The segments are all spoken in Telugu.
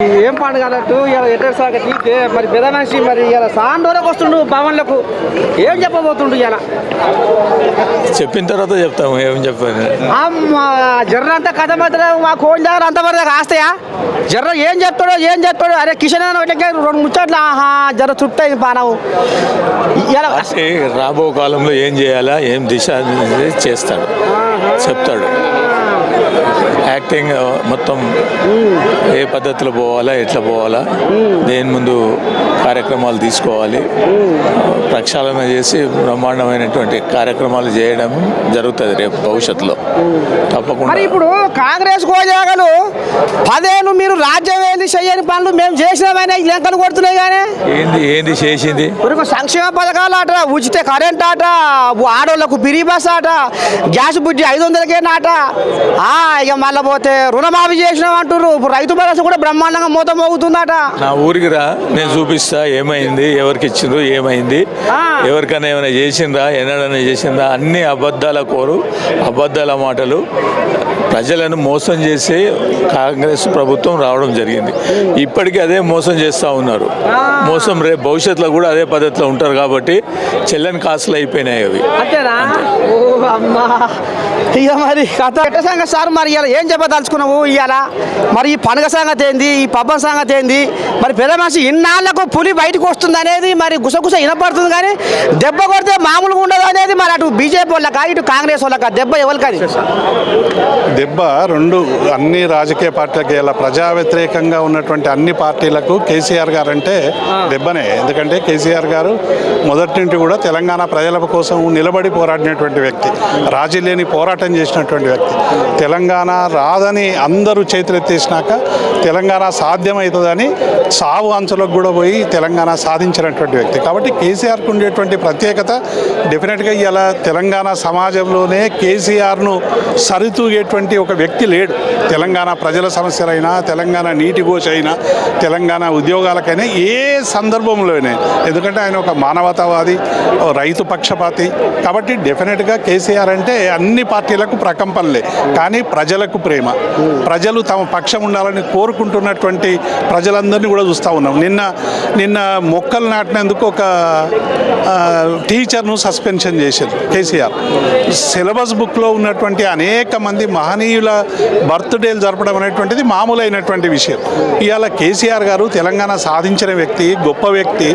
ఏం పండుగ అన్నట్టు ఇలా ఎటర్ శాఖ తీస్తే మరి పెద్ద మనిషి మరి ఇలా సాండోరకు వస్తుండు భవన్లకు ఏం చెప్పబోతుండు ఇలా చెప్పిన తర్వాత చెప్తాము ఏం చెప్పాను జర్ర అంతా కథ మాత్రం మా కోళ్ళ దగ్గర అంతవరకు ఆస్తాయా జర్ర ఏం చెప్తాడు అరే కిషన్ రెండు ముచ్చట్లు ఆహా జర్ర చుట్టూ పానవు ఇలా రాబో కాలంలో ఏం చేయాలా ఏం దిశ చేస్తాడు చెప్తాడు యాక్టింగ్ మొత్తం ఏ పద్ధతిలో పోవాలా ఎట్లా పోవాలా దేని ముందు కార్యక్రమాలు తీసుకోవాలి ప్రక్షాళన చేసి బ్రహ్మాండమైనటువంటి కార్యక్రమాలు చేయడం జరుగుతుంది రేపు భవిష్యత్తులో తప్పకుండా. మరి ఇప్పుడు కాంగ్రెస్ కోజాగలు 10 ఏళ్ళు మీరు రాజ్యం ఏంది చెయ్యని పనులు మేము చేసినామైనా లెక్కలు కొడుతున్నాయి కానీ ఏంది చేసింది సంక్షేమ పథకాలు ఆట ఉచిత కరెంట్ ఆట ఆడోళ్ళకు బిరీ బస్ ఆట గ్యాస్ బుడ్డి 500కే నాట ఇక మళ్ళీ పోతే రుణమాఫీ చేసినాం అంటారు రైతు భరోసా కూడా బ్రహ్మాండంగా మూత మోగుతుందట. నా ఊరికి రా నేను చూపిస్తా ఏమైంది ఎవరికి ఇచ్చిండ్రు ఏమైంది ఎవరికైనా ఏమైనా చేసిండ్రా ఎన్నడైనా చేసిండ్రా అన్ని అబద్ధాల కోరు అబద్ధాల మాటలు ప్రజలను మోసం చేసి కాంగ్రెస్ ప్రభుత్వం రావడం జరిగింది. ఇప్పటికీ అదే మోసం చేస్తూ ఉన్నారు. మోసం రేపు భవిష్యత్తులో కూడా అదే పద్ధతిలో ఉంటారు కాబట్టి చెల్లని కాసులు అయిపోయినాయి అవి. ఇక మరి కథ సంగతి సార్ మరి ఇలా ఏం చెప్పదలుచుకున్నావు ఇవాళ మరి ఈ పండుగ సంగతి ఏంది ఈ పబ్బం సంగతి ఏంది మరి పెద్ద మనిషి ఇన్నాళ్లకు పులి బయటకు వస్తుంది అనేది మరి గుసగుస వినపడుతుంది కానీ దెబ్బ కొడితే మామూలుగా ఉండదు అనేది మరి అటు బీజేపీ వాళ్ళకా ఇటు కాంగ్రెస్ వాళ్ళకా దెబ్బ ఎవరికది దెబ్బ రెండు అన్ని రాజకీయ పార్టీలకి ఇలా ప్రజా వ్యతిరేకంగా ఉన్నటువంటి అన్ని పార్టీలకు కేసీఆర్ గారు అంటే దెబ్బనే. ఎందుకంటే కేసీఆర్ గారు మొదటి నుండి కూడా తెలంగాణ ప్రజల కోసం నిలబడి పోరాడినటువంటి వ్యక్తి, రాజీ లేని పోరాటం చేసినటువంటి వ్యక్తి. తెలంగాణ రాదని అందరూ చేతులెత్తేసినాక తెలంగాణ సాధ్యమవుతుందని సావు అంచులకు కూడా పోయి తెలంగాణ సాధించినటువంటి వ్యక్తి. కాబట్టి కేసీఆర్కు ఉండేటువంటి ప్రత్యేకత డెఫినెట్గా ఇలా తెలంగాణ సమాజంలోనే కేసీఆర్ను సరితూగేటువంటి ఒక వ్యక్తి లేడు. తెలంగాణ ప్రజల సమస్యలైనా, తెలంగాణ నీటి గోచైనా, తెలంగాణ ఉద్యోగాలకైనా ఏ సందర్భంలోనే, ఎందుకంటే ఆయన ఒక మానవతావాది, రైతు పక్షపాతి. కాబట్టి డెఫినెట్గా కేసీఆర్ అంటే అన్ని పార్టీలకు ప్రకంపనలే, కానీ ప్రజలకు ప్రేమ. ప్రజలు తమ పక్షం ఉండాలని కోరుకుంటున్నటువంటి ప్రజలందరినీ కూడా చూస్తూ ఉన్నాం. నిన్న మొక్కలు నాటినందుకు ఒక టీచర్ను సస్పెన్షన్ చేశారు కేసీఆర్. సిలబస్ బుక్లో ఉన్నటువంటి అనేక మంది మహనీయుల బర్త్డేలు జరపడం అనేటువంటిది మామూలైనటువంటి విషయం. ఇవాళ కేసీఆర్ గారు తెలంగాణ సాధించిన వ్యక్తి, గొప్ప వ్యక్తి,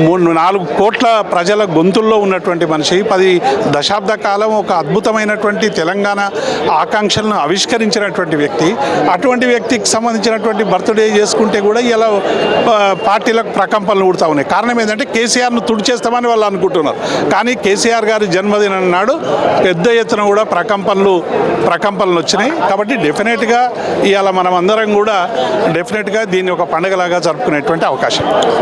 4 కోట్ల ప్రజల గొంతుల్లో ఉన్నటువంటి మనిషి, 10 దశాబ్ద కాలం ఒక అద్భుతమైనటువంటి తెలంగాణ ఆకాంక్షలను ఆవిష్కరించినటువంటి వ్యక్తి. అటువంటి వ్యక్తికి సంబంధించినటువంటి బర్త్డే చేసుకుంటే కూడా ఇలా పార్టీలకు ప్రకంపనలు ఊడుతూ ఉన్నాయి. కారణం ఏంటంటే కేసీఆర్ను తుడిచేస్తామని వాళ్ళు అనుకుంటున్నారు. కానీ కేసీఆర్ గారి జన్మదినం నాడు పెద్ద ఎత్తున కూడా ప్రకంపనలు వచ్చినాయి. కాబట్టి డెఫినెట్గా ఇవాళ మనం అందరం కూడా డెఫినెట్గా దీన్ని ఒక పండుగలాగా జరుపుకునేటువంటి అవకాశం.